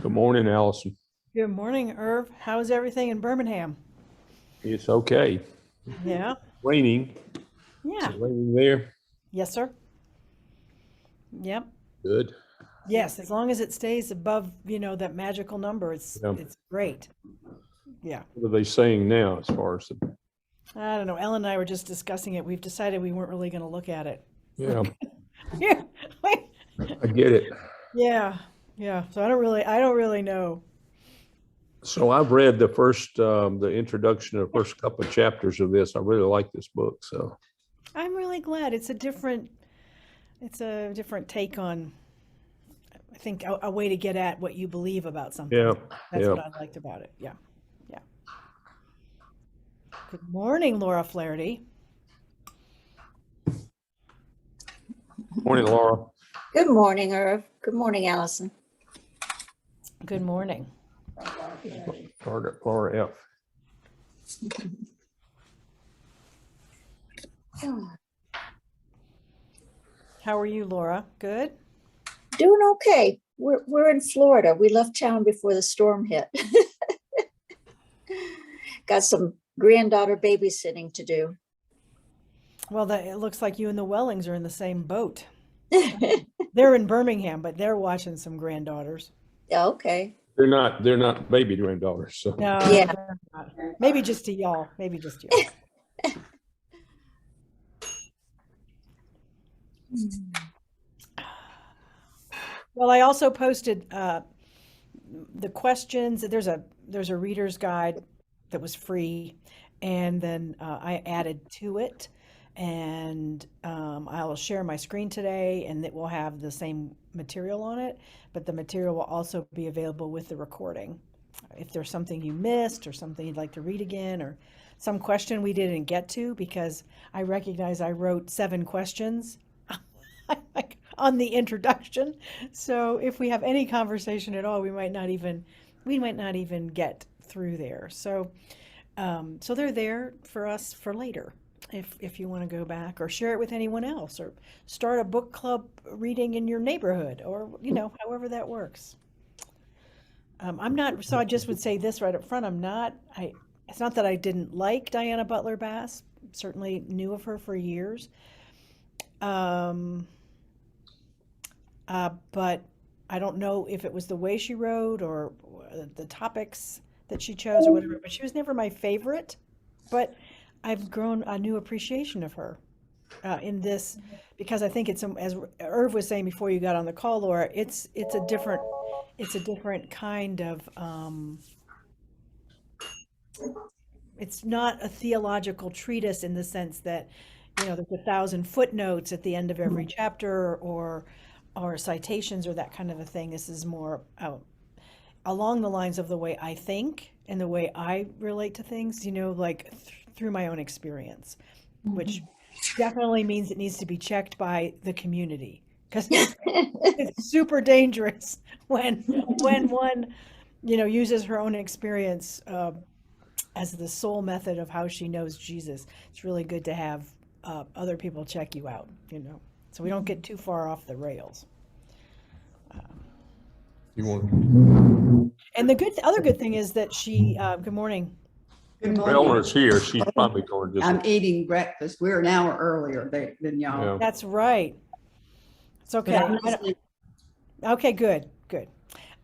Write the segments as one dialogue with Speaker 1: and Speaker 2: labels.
Speaker 1: Good morning, Allison.
Speaker 2: Good morning, Irv. How's everything in Birmingham?
Speaker 1: It's okay.
Speaker 2: Yeah.
Speaker 1: Raining. Is
Speaker 2: Yeah.
Speaker 1: it raining there?
Speaker 2: Yes, sir. Yep.
Speaker 1: Good.
Speaker 2: Yes, as long as it stays above, that magical number, it's
Speaker 1: Yeah.
Speaker 2: it's great. Yeah.
Speaker 1: What are they saying now as far as the,
Speaker 2: I don't know. Ellen and I were just discussing it. We've decided we weren't really going to look at it.
Speaker 1: yeah,
Speaker 2: Yeah.
Speaker 1: I get it.
Speaker 2: Yeah. Yeah. So I don't really know.
Speaker 1: So I've read the introduction of the first couple of chapters of this. I really like this book. So
Speaker 2: I'm really glad it's a different take on, I think, a way to get at what you believe about
Speaker 1: yeah,
Speaker 2: something. That's
Speaker 1: yeah.
Speaker 2: what I liked about it. Yeah. Yeah. Good morning, Laura Flaherty.
Speaker 1: Morning, Laura.
Speaker 3: Good morning, Irv. Good morning, Allison.
Speaker 2: Good morning.
Speaker 1: Laura F.
Speaker 2: How are you, Laura? Good?
Speaker 3: Doing okay. We're in Florida. We left town before the storm hit. Got some granddaughter babysitting to do.
Speaker 2: Well, it looks like you and the Wellings are in the same boat. They're in Birmingham, but they're watching some granddaughters.
Speaker 3: Yeah, okay.
Speaker 1: They're not baby granddaughters. So
Speaker 2: No,
Speaker 3: Yeah.
Speaker 2: they're not. Maybe just to y'all. Maybe just to y'all. Well, I also posted the questions. There's a reader's guide that was free, and then I added to it, and I'll share my screen today, and it will have the same material on it, but the material will also be available with the recording. If there's something you missed or something you'd like to read again or some question we didn't get to, because I recognize I wrote 7 questions like on the introduction. So if we have any conversation at all, we might not even get through there. So they're there for us for later. If you want to go back or share it with anyone else or start a book club reading in your neighborhood or however that works. So I just would say this right up front. It's not that I didn't like Diana Butler Bass, certainly knew of her for years. Um, but I don't know if it was the way she wrote or the topics that she chose or whatever, but she was never my favorite. But I've grown a new appreciation of her in this because I think as Irv was saying before you got on the call, Laura, it's a different kind of it's not a theological treatise in the sense that there's 1,000 footnotes at the end of every chapter or citations or that kind of a thing. This is more along the lines of the way I think and the way I relate to things, like through my own experience, which definitely means it needs to be checked by the community because it's super dangerous when one, uses her own experience as the sole method of how she knows Jesus. It's really good to have other people check you out, so we don't get too far off the rails.
Speaker 1: you want
Speaker 2: And the other good thing is that good morning.
Speaker 4: Good morning.
Speaker 1: Eleanor's here. She's probably going to
Speaker 4: I'm
Speaker 1: just
Speaker 4: eating breakfast. We're an hour earlier than y'all.
Speaker 1: yeah.
Speaker 2: That's right. It's
Speaker 4: But
Speaker 2: okay.
Speaker 4: I'm listening.
Speaker 2: Okay, good.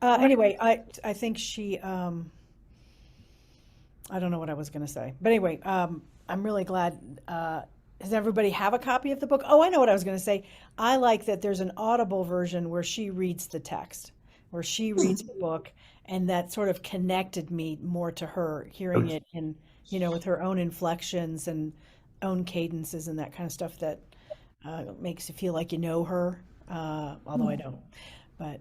Speaker 2: Anyway, I think I don't know what I was going to say. But anyway, I'm really glad. Does everybody have a copy of the book? Oh, I know what I was going to say. I like that there's an Audible version where she reads the text, where she reads the book, and that sort of connected me more to her, hearing it in, with her own inflections and own cadences and that kind of stuff that makes you feel like you know her, although I don't. But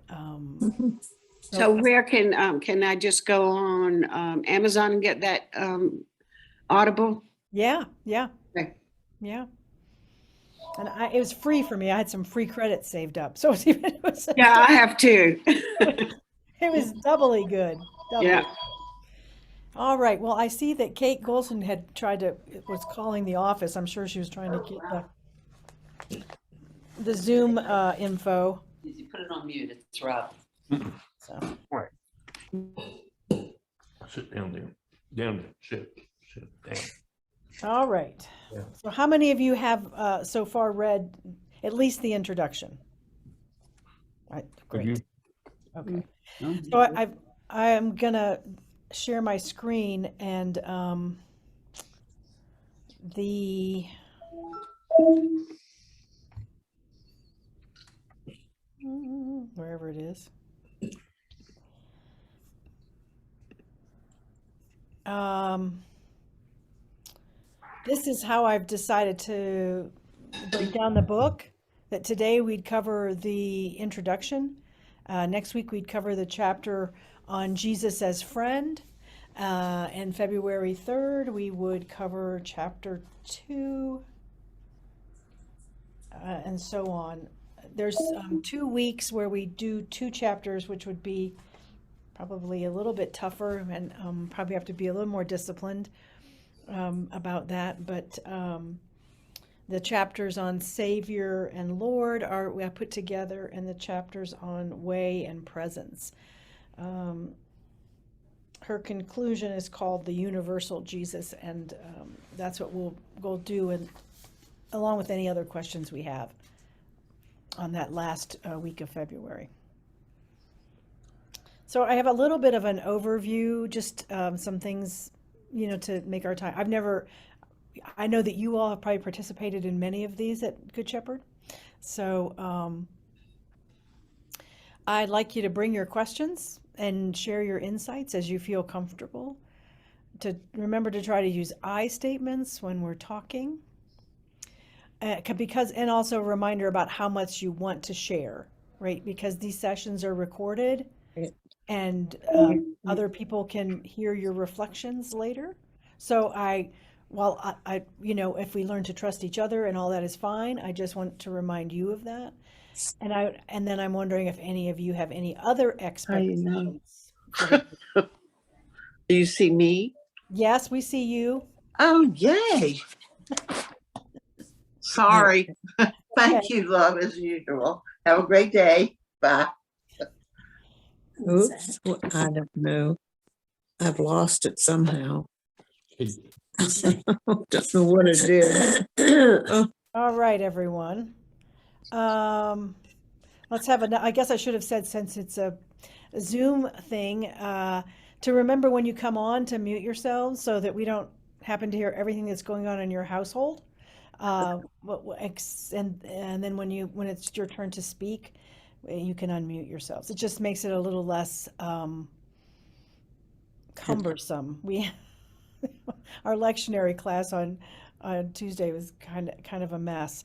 Speaker 5: So where can I just go on Amazon and get that Audible?
Speaker 2: yeah.
Speaker 5: Okay.
Speaker 2: Yeah. And it was free for me. I had some free credits saved up. So
Speaker 5: Yeah, I have too.
Speaker 2: it was doubly good. Doubly.
Speaker 5: Yeah.
Speaker 2: All right. Well, I see that Kate Golson was calling the office. I'm sure she was trying to get the Zoom info.
Speaker 6: You put it on mute, it's Rob.
Speaker 2: So,
Speaker 1: Right. Sit down there. Down there. Sit down.
Speaker 2: All right.
Speaker 1: Yeah.
Speaker 2: So how many of you have so far read at least the introduction? Right,
Speaker 1: Have you?
Speaker 2: great. Okay.
Speaker 4: Oh,
Speaker 2: So I'm gonna share my screen and the wherever it is. This is how I've decided to break down the book. That today we'd cover the introduction. Next week we'd cover the chapter on Jesus as friend. And February 3rd we would cover chapter 2, and so on. There's 2 weeks where we do 2 chapters, which would be probably a little bit tougher and probably have to be a little more disciplined about that. But the chapters on Savior and Lord I put together, and the chapters on way and presence. Her conclusion is called The Universal Jesus, and that's what we'll do, and along with any other questions we have on that last week of February. So I have a little bit of an overview, just some things, to make our time. I know that you all have probably participated in many of these at Good Shepherd. So I'd like you to bring your questions and share your insights as you feel comfortable. To remember to try to use I statements when we're talking. And also a reminder about how much you want to share, right? Because these sessions are recorded and other people can hear your reflections later. So if we learn to trust each other and all that is fine, I just want to remind you of that. And then I'm wondering if any of you have any other expectations.
Speaker 6: Do you see me?
Speaker 2: Yes, we see you.
Speaker 6: Oh, yay. Sorry. Thank you, love, as usual. Have a great day. Bye.
Speaker 7: Oops, I don't know. I've lost it somehow. Don't know what it is.
Speaker 2: All right, everyone. Let's have I guess I should have said, since it's a Zoom thing, to remember when you come on to mute yourselves so that we don't happen to hear everything that's going on in your household. And then when it's your turn to speak, you can unmute yourselves. It just makes it a little less cumbersome. Our lectionary class on Tuesday was kind of a mess.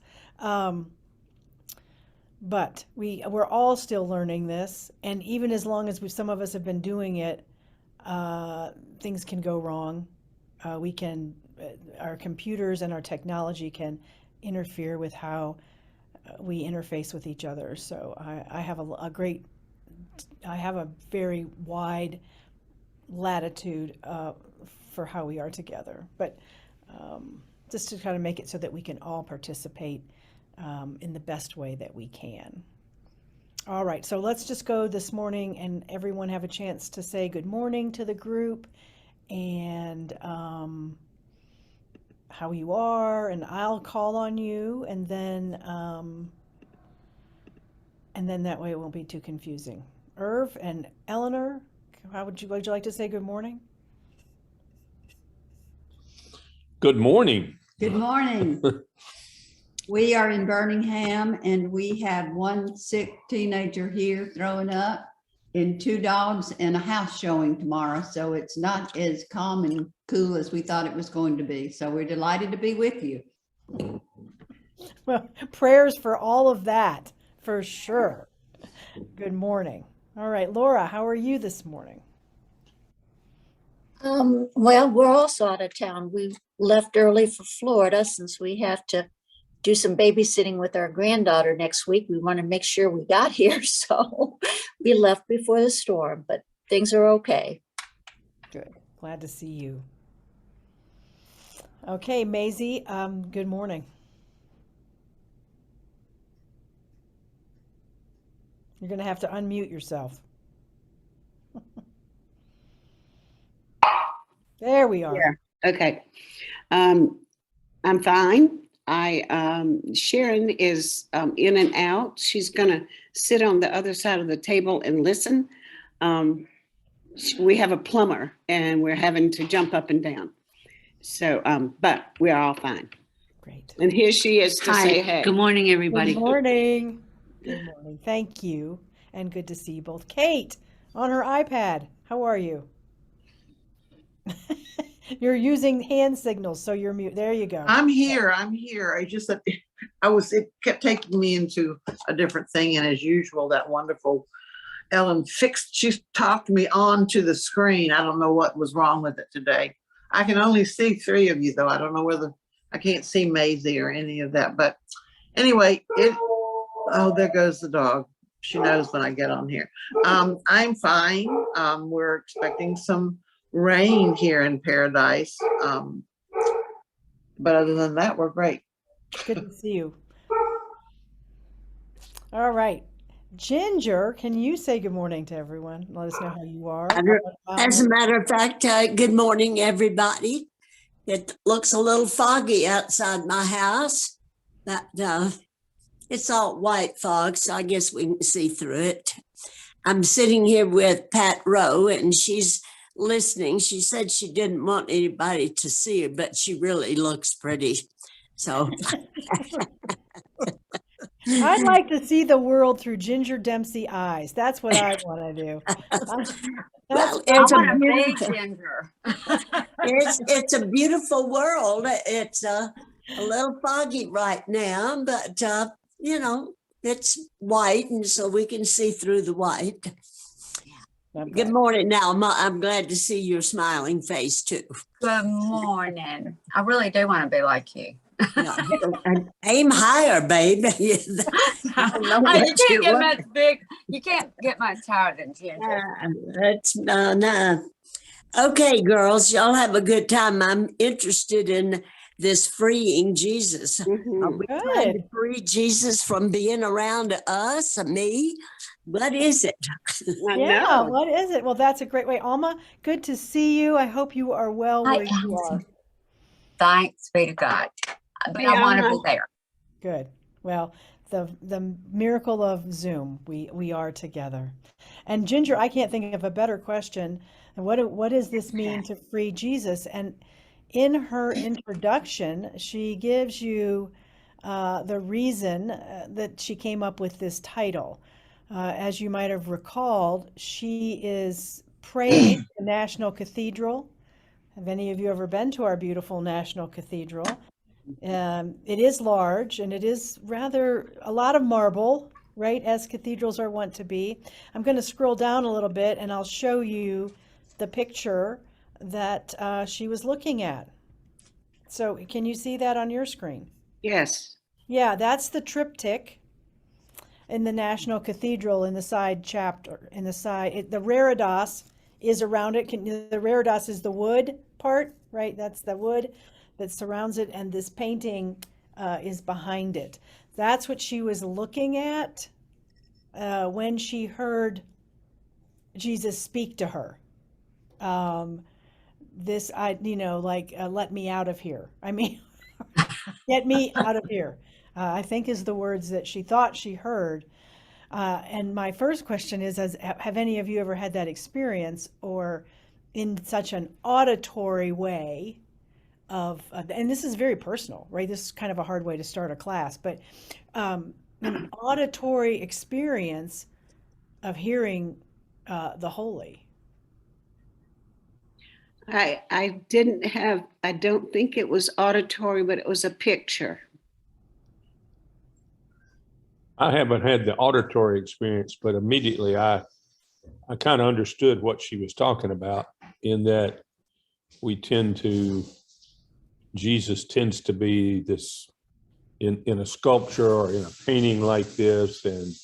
Speaker 2: But we're all still learning this, and even as long as some of us have been doing it, things can go wrong. Our computers and our technology can interfere with how we interface with each other. So I have I have a very wide latitude for how we are together, but just to kind of make it so that we can all participate in the best way that we can. All right, so let's just go this morning and everyone have a chance to say good morning to the group and how you are, and I'll call on you, and then that way it won't be too confusing. Irv and Eleanor, would you like to say good morning?
Speaker 1: Good morning.
Speaker 4: Good morning. We are in Birmingham and we have one sick teenager here throwing up and 2 dogs and a house showing tomorrow. So it's not as calm and cool as we thought it was going to be. So we're delighted to be with you.
Speaker 2: Well, prayers for all of that, for sure. Good morning. All right, Laura, how are you this morning?
Speaker 3: Well, we're also out of town. We left early for Florida since we have to do some babysitting with our granddaughter next week. We want to make sure we got here, so we left before the storm, but things are okay.
Speaker 2: Good. Glad to see you. Okay, Maisie, good morning. You're going to have to unmute yourself. There we are.
Speaker 5: Yeah. Okay. I'm fine. Sharon is in and out. She's gonna sit on the other side of the table and listen. We have a plumber and we're having to jump up and down. So, but we're all fine.
Speaker 2: Great.
Speaker 5: And here she is to say hey.
Speaker 8: Good morning, everybody.
Speaker 2: Good morning. Good morning. Thank you. And good to see you both. Kate on her iPad. How are you? You're using hand signals, so you're mute. There you go.
Speaker 6: I'm here. I just, it kept taking me into a different thing. And as usual, that wonderful Ellen she talked me onto the screen. I don't know what was wrong with it today. I can only see 3 of you though. I don't know whether I can't see Maisie or any of that, but anyway, oh, there goes the dog. She knows when I get on here. I'm fine. We're expecting some rain here in Paradise. But other than that, we're great.
Speaker 2: Good to see you. All right. Ginger, can you say good morning to everyone? Let us know how you are.
Speaker 7: As a matter of fact, good morning, everybody. It looks a little foggy outside my house, but it's all white fog, so I guess we can see through it. I'm sitting here with Pat Rowe, and she's listening. She said she didn't want anybody to see her, but she really looks pretty. So
Speaker 2: I'd like to see the world through Ginger Dempsey eyes. That's what I want to do.
Speaker 7: well, it's a beautiful world. It's a little foggy right now, but you know, it's white, and so we can see through the white. Good morning. Now, I'm glad to see your smiling face too.
Speaker 9: Good morning. I really do want to be like you.
Speaker 7: No, aim higher, babe.
Speaker 9: You can't get much higher than Ginger.
Speaker 7: That's no. Okay, girls, y'all have a good time. I'm interested in this freeing Jesus.
Speaker 5: Mhm.
Speaker 7: Are we trying to free Jesus from being around us, me? What is it?
Speaker 5: I
Speaker 2: Yeah,
Speaker 5: know.
Speaker 2: what is it? Well, that's a great way. Alma, good to see you. I hope you are well where you are.
Speaker 9: Thanks be to God. But
Speaker 5: Yeah.
Speaker 9: I want to be there.
Speaker 2: Good. Well, the miracle of Zoom, we are together. And Ginger, I can't think of a better question. What does this mean to free Jesus? And in her introduction, she gives you the reason that she came up with this title. As you might have recalled, she is praying at the National Cathedral. Have any of you ever been to our beautiful National Cathedral? It is large, and it is rather a lot of marble, right, as cathedrals are wont to be. I'm going to scroll down a little bit, and I'll show you the picture that she was looking at. So can you see that on your screen?
Speaker 5: Yes.
Speaker 2: Yeah, that's the triptych in the National Cathedral in the side chapter. In the side, the reredos is around it. The reredos is the wood part, right? That's the wood that surrounds it, and this painting is behind it. That's what she was looking at when she heard Jesus speak to her. Let me out of here. I mean, get me out of here, I think is the words that she thought she heard. And my first question is, have any of you ever had that experience, or in such an auditory way of, and this is very personal, right? This is kind of a hard way to start a class, but an auditory experience of hearing the holy.
Speaker 5: I don't think it was auditory, but it was a picture.
Speaker 1: I haven't had the auditory experience, but immediately I kind of understood what she was talking about, in that Jesus tends to be this in a sculpture or in a painting like this, and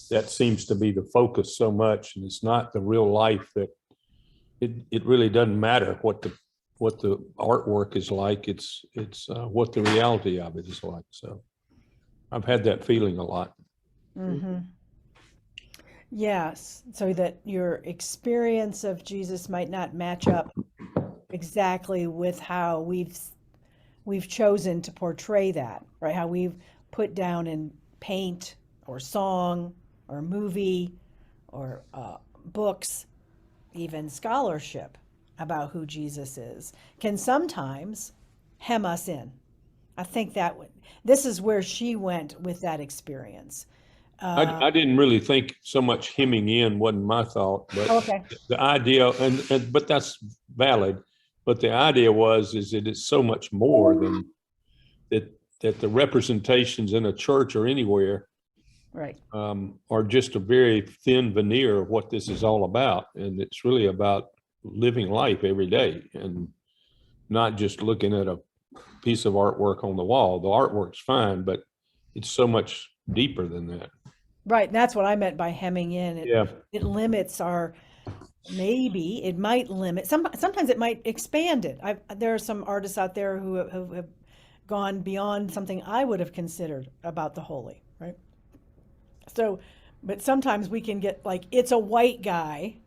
Speaker 1: that seems to be the focus so much, and it's not the real life. That it really doesn't matter what the artwork is like. It's what the reality of it is like. So I've had that feeling a lot.
Speaker 2: Mm-hmm. Yes, so that your experience of Jesus might not match up exactly with how we've chosen to portray that, right? How we've put down in paint or song or movie or books, even scholarship about who Jesus is, can sometimes hem us in. I think this is where she went with that experience.
Speaker 1: I didn't really think so much hemming in wasn't my thought, but
Speaker 2: Okay.
Speaker 1: the idea, but that's valid. But the idea is that it's so much more than that the representations in a church or anywhere
Speaker 2: Right.
Speaker 1: are just a very thin veneer of what this is all about. And it's really about living life every day and not just looking at a piece of artwork on the wall. The artwork's fine, but it's so much deeper than that.
Speaker 2: Right. And that's what I meant by hemming in.
Speaker 1: Yeah.
Speaker 2: It limits maybe it might limit, sometimes it might expand it. There are some artists out there who have gone beyond something I would have considered about the holy, right? So, but sometimes we can get like, it's a white guy,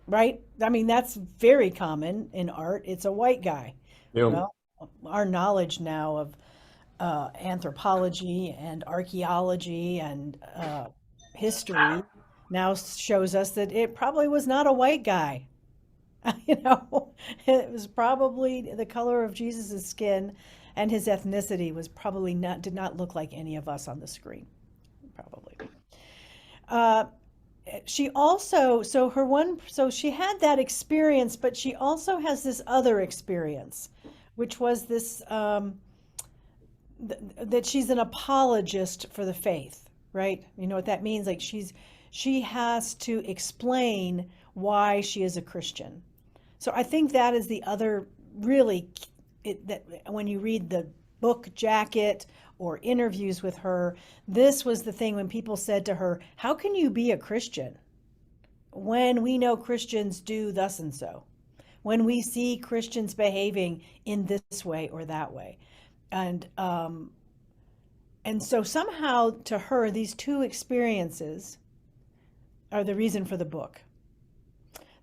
Speaker 2: right? I mean, that's very common in art. It's a white guy.
Speaker 1: Yeah.
Speaker 2: Well, our knowledge now of anthropology and archaeology and history now shows us that it probably was not a white guy. You know, it was probably the color of Jesus's skin, and his ethnicity was probably did not look like any of us on the screen, probably. She also, so she had that experience, but she also has this other experience, which was this, that she's an apologist for the faith, right? You know what that means? Like she has to explain why she is a Christian. So I think that is the other really, that when you read the book Jacket or interviews with her, this was the thing when people said to her, how can you be a Christian when we know Christians do thus and so, when we see Christians behaving in this way or that way? And so somehow to her, these two experiences are the reason for the book.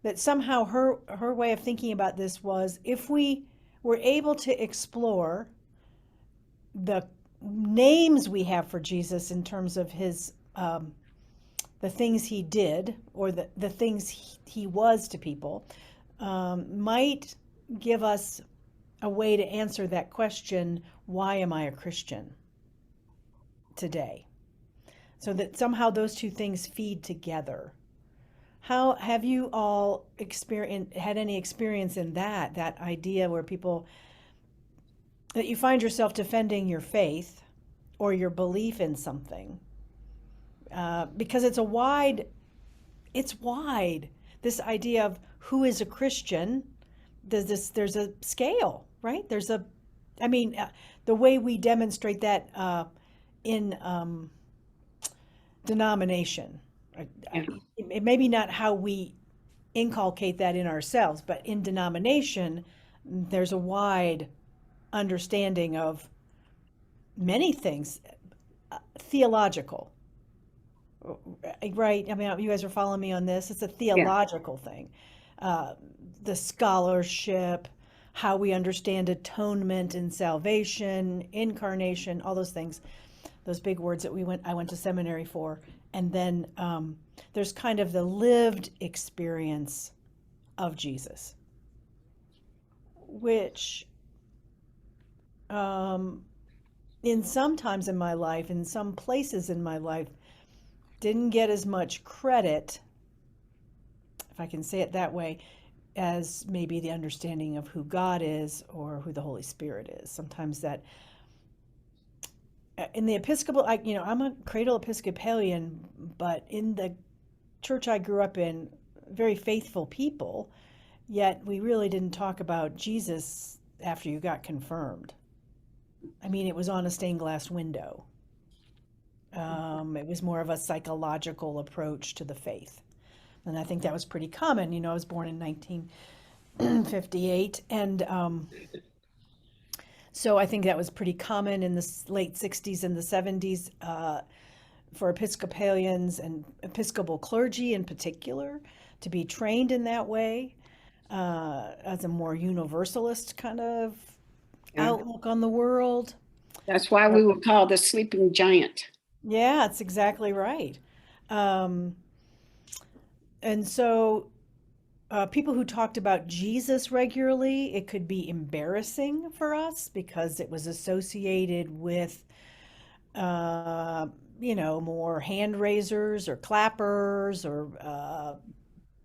Speaker 2: That somehow her way of thinking about this was, if we were able to explore the names we have for Jesus in terms of his the things he did or the things he was to people, might give us a way to answer that question, why am I a Christian today? So that somehow those two things feed together. How have you all had any experience in that idea where that you find yourself defending your faith or your belief in something? Because it's wide, this idea of who is a Christian. There's a scale, right? The way we demonstrate that in denomination. It maybe not how we inculcate that in ourselves, but in denomination, there's a wide understanding of many things, theological, right? I mean, you guys are following me on this. It's a theological thing. The scholarship, how we understand atonement and salvation, incarnation, all those things, those big words that I went to seminary for. And then there's kind of the lived experience of Jesus, which in some times in my life, in some places in my life, didn't get as much credit, if I can say it that way, as maybe the understanding of who God is or who the Holy Spirit is. Sometimes that in the Episcopal, I'm a cradle Episcopalian, but in the church I grew up in, very faithful people, yet we really didn't talk about Jesus after you got confirmed. I mean, it was on a stained glass window. It was more of a psychological approach to the faith. And I think that was pretty common. I was born in 1958, and so I think that was pretty common in the late 60s and the 70s for Episcopalians and Episcopal clergy in particular to be trained in that way. as a more universalist kind of
Speaker 5: Yeah.
Speaker 2: outlook on the world.
Speaker 5: That's why we were called the sleeping giant.
Speaker 2: Yeah, that's exactly right. Um, and so people who talked about Jesus regularly, it could be embarrassing for us because it was associated with, more hand raisers or clappers or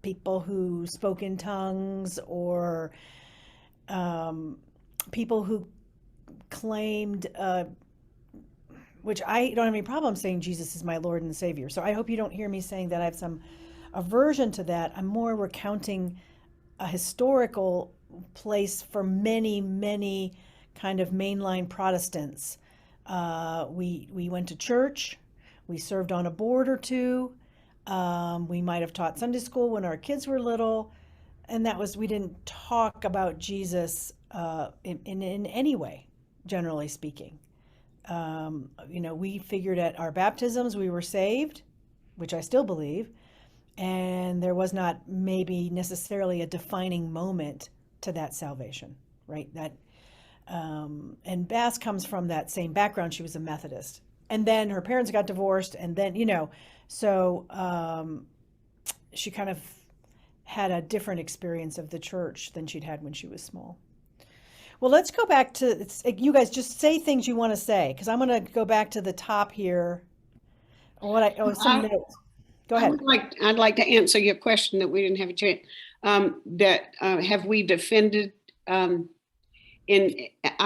Speaker 2: people who spoke in tongues or people who claimed, which I don't have any problem saying Jesus is my Lord and Savior. So I hope you don't hear me saying that I have some aversion to that. I'm more recounting a historical place for many, many kind of mainline Protestants. We went to church, we served on a board or two, we might have taught Sunday school when our kids were little, and we didn't talk about Jesus in any way, generally speaking. We figured at our baptisms we were saved, which I still believe, and there was not maybe necessarily a defining moment to that salvation, right? And Bass comes from that same background. She was a Methodist, and then her parents got divorced, and then so she kind of had a different experience of the church than she'd had when she was small. Well, let's go back to you guys. Just say things you want to say, because I'm going to go back to the top here. Some notes. Go ahead.
Speaker 5: I'd like to answer your question that we didn't have a chance. Have we defended? I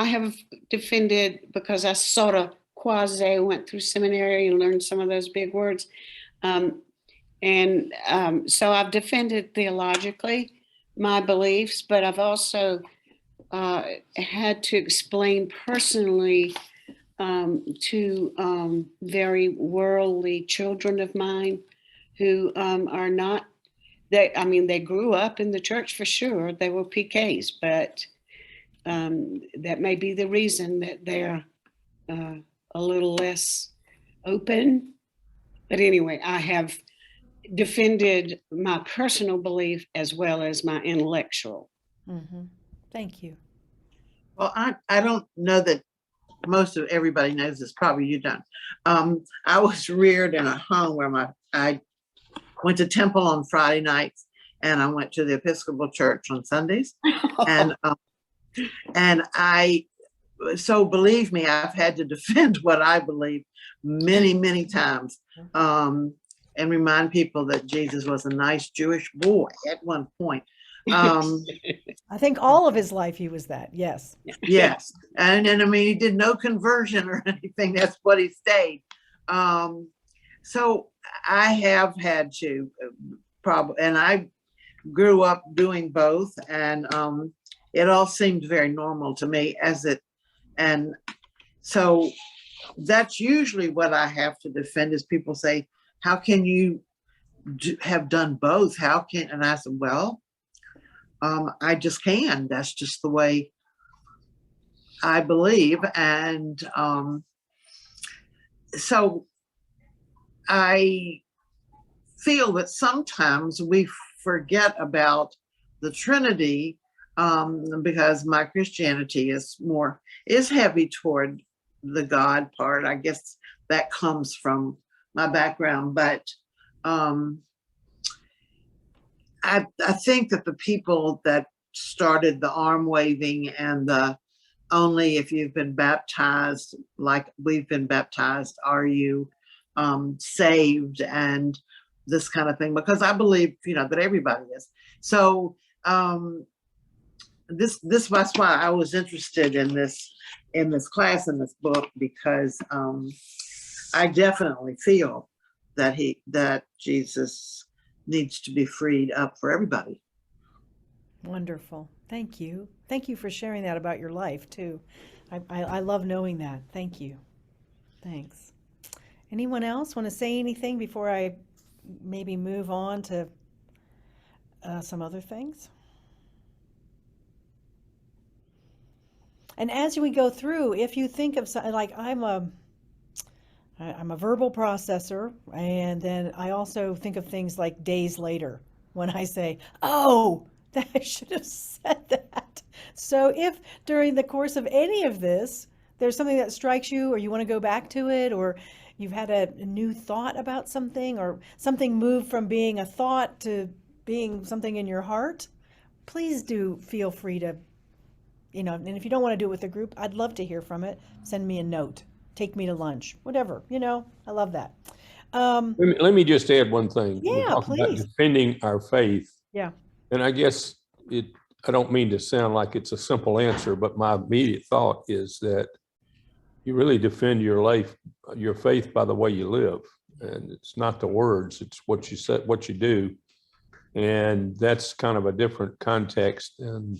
Speaker 5: have defended because I sort of quasi went through seminary and learned some of those big words, so I've defended theologically my beliefs, but I've also had to explain personally to very worldly children of mine who are not, they grew up in the church for sure. They were PKs, but that may be the reason that they're a little less open. But anyway, I have defended my personal belief as well as my intellectual.
Speaker 2: Mm-hmm. Thank you.
Speaker 6: Well, I don't know that most of everybody knows this. Probably you don't. I was reared in a home where I went to temple on Friday nights, and I went to the Episcopal Church on Sundays, and so believe me, I've had to defend what I believe many, many times, and remind people that Jesus was a nice Jewish boy at one point.
Speaker 2: I think all of his life he was that. Yes.
Speaker 6: Yes. And I mean, he did no conversion or anything. That's what he stayed. So I have had to and I grew up doing both, and it all seemed very normal to me and so that's usually what I have to defend is people say, how can you have done both? And I said, well, I just can. That's just the way I believe. And so I feel that sometimes we forget about the Trinity because my Christianity is heavy toward the God part. I guess that comes from my background, but I think that the people that started the arm waving and the only if you've been baptized, like we've been baptized, are you saved, and this kind of thing, because I believe, that everybody is. So this was why I was interested in this class, in this book, because I definitely feel that Jesus needs to be freed up for everybody.
Speaker 2: Wonderful. Thank you. Thank you for sharing that about your life too. I love knowing that. Thank you. Thanks. Anyone else want to say anything before I maybe move on to some other things? And as we go through, if you think of something like I'm a verbal processor, and then I also think of things like days later when I say, oh, that I should have said that. So if during the course of any of this, there's something that strikes you or you want to go back to it, or you've had a new thought about something, or something moved from being a thought to being something in your heart, please do feel free to, and if you don't want to do it with the group, I'd love to hear from it. Send me a note, take me to lunch, whatever, I love that.
Speaker 1: Let me just add one thing. We
Speaker 2: Yeah,
Speaker 1: talk about
Speaker 2: please.
Speaker 1: defending our faith.
Speaker 2: Yeah.
Speaker 1: And I guess I don't mean to sound like it's a simple answer, but my immediate thought is that you really defend your faith by the way you live. And it's not the words, it's what you say, what you do. And that's kind of a different context than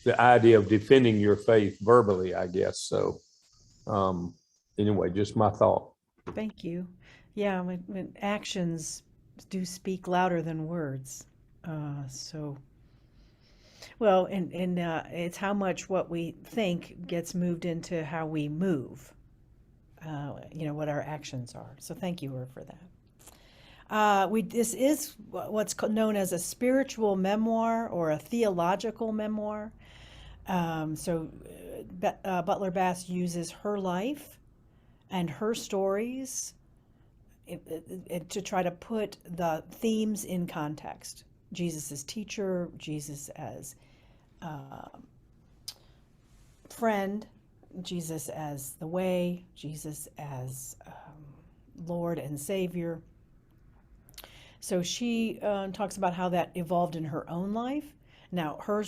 Speaker 1: the idea of defending your faith verbally, I guess. So anyway, just my thought.
Speaker 2: Thank you. Yeah, when actions do speak louder than words. Well, and it's how much what we think gets moved into how we move, what our actions are. So thank you, for that. This is what's known as a spiritual memoir or a theological memoir. Butler Bass uses her life and her stories to try to put the themes in context. Jesus as teacher, Jesus as friend, Jesus as the way, Jesus as Lord and Savior. So she talks about how that evolved in her own life. Now, her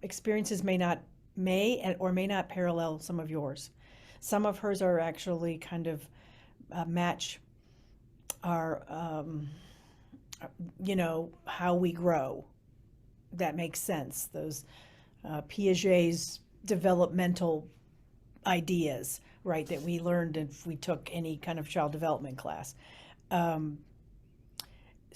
Speaker 2: experiences may or may not parallel some of yours. Some of hers are actually kind of match our, how we grow. That makes sense. Those Piaget's developmental ideas, right, that we learned if we took any kind of child development class.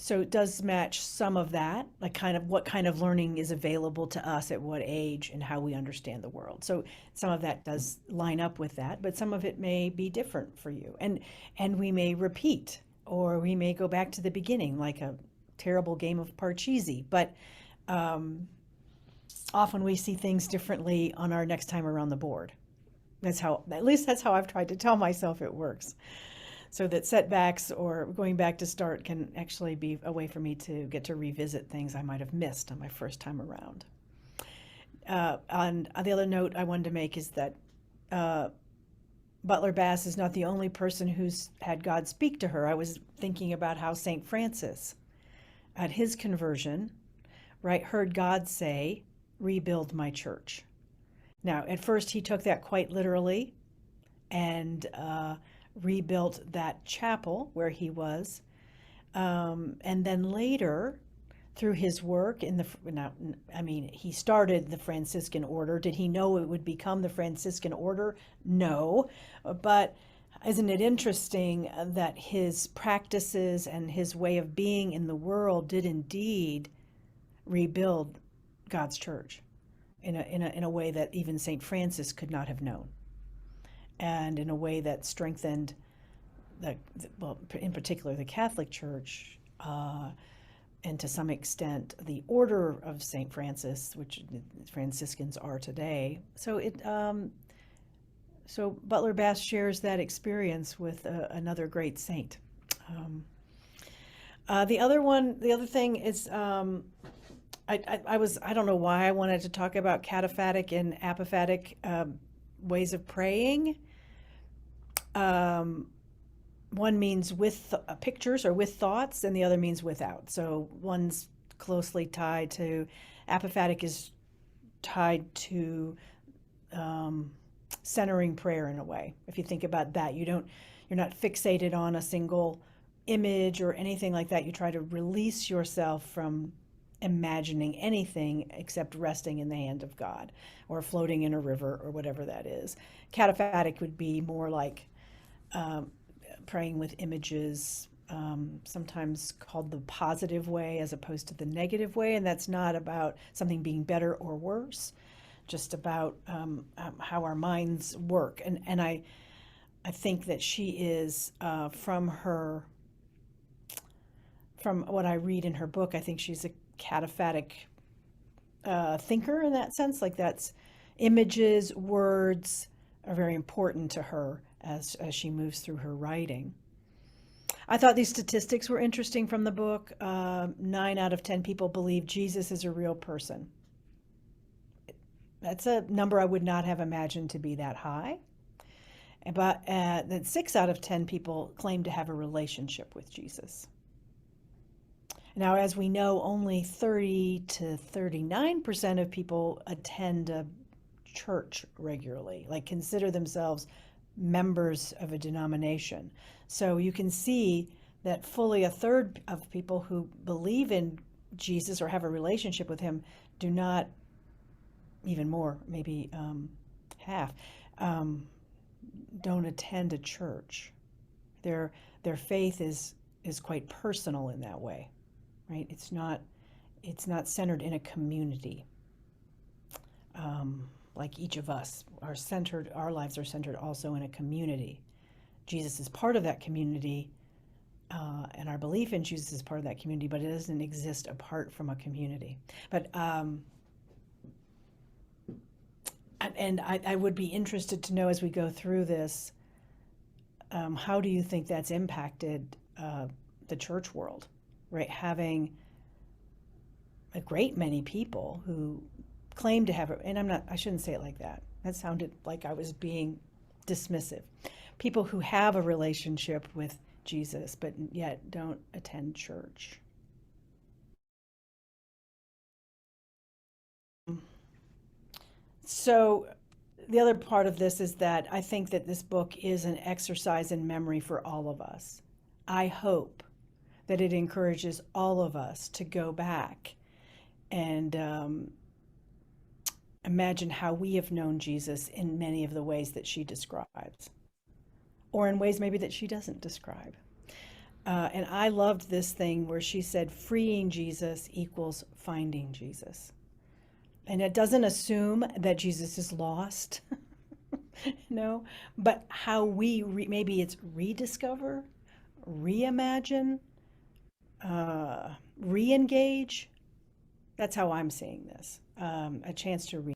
Speaker 2: So it does match some of that, like kind of what kind of learning is available to us at what age and how we understand the world. So some of that does line up with that, but some of it may be different for you. And we may repeat, or we may go back to the beginning, like a terrible game of Parcheesi. But often we see things differently on our next time around the board. At least that's how I've tried to tell myself it works. So that setbacks or going back to start can actually be a way for me to get to revisit things I might have missed on my first time around. On the other note I wanted to make is that Butler Bass is not the only person who's had God speak to her. I was thinking about how St. Francis, at his conversion, right, heard God say, "Rebuild my church." Now, at first he took that quite literally and rebuilt that chapel where he was. And then later, through his work he started the Franciscan order. Did he know it would become the Franciscan order? No. But isn't it interesting that his practices and his way of being in the world did indeed rebuild God's church in a way that even St. Francis could not have known, and in a way that strengthened in particular the Catholic Church, and to some extent the Order of St. Francis, which Franciscans are today. So Butler Bass shares that experience with another great saint. The other thing is, I don't know why I wanted to talk about cataphatic and apophatic ways of praying. One means with pictures or with thoughts, and the other means without. So one's closely tied to, apophatic is tied to centering prayer in a way. If you think about that, you're not fixated on a single image or anything like that. You try to release yourself from imagining anything except resting in the hand of God or floating in a river or whatever that is. Cataphatic would be more like praying with images, sometimes called the positive way as opposed to the negative way. And that's not about something being better or worse, just about how our minds work. And I think that she is, from what I read in her book, I think she's cataphatic thinker in that sense. Like that's images, words are very important to her as she moves through her writing. I thought these statistics were interesting from the book. 9 out of 10 people believe Jesus is a real person. That's a number I would not have imagined to be that high. But that 6 out of 10 people claim to have a relationship with Jesus. Now, as we know, only 30 to 39% of people attend a church regularly, like consider themselves members of a denomination. So you can see that fully a third of people who believe in Jesus or have a relationship with him do not, even more, maybe half, don't attend a church. Their faith is quite personal in that way, right? It's not centered in a community. Like each of us our lives are centered also in a community. Jesus is part of that community, and our belief in Jesus is part of that community, but it doesn't exist apart from a community. But and I would be interested to know as we go through this, how do you think that's impacted the church world, right? Having a great many people who claim to have it, and I shouldn't say it like that. That sounded like I was being dismissive. People who have a relationship with Jesus, but yet don't attend church. So the other part of this is that I think that this book is an exercise in memory for all of us. I hope that it encourages all of us to go back and imagine how we have known Jesus in many of the ways that she describes, or in ways maybe that she doesn't describe. And I loved this thing where she said, freeing Jesus equals finding Jesus. And it doesn't assume that Jesus is lost, no, but how we maybe it's rediscover, reimagine, re-engage. That's how I'm seeing this, a chance to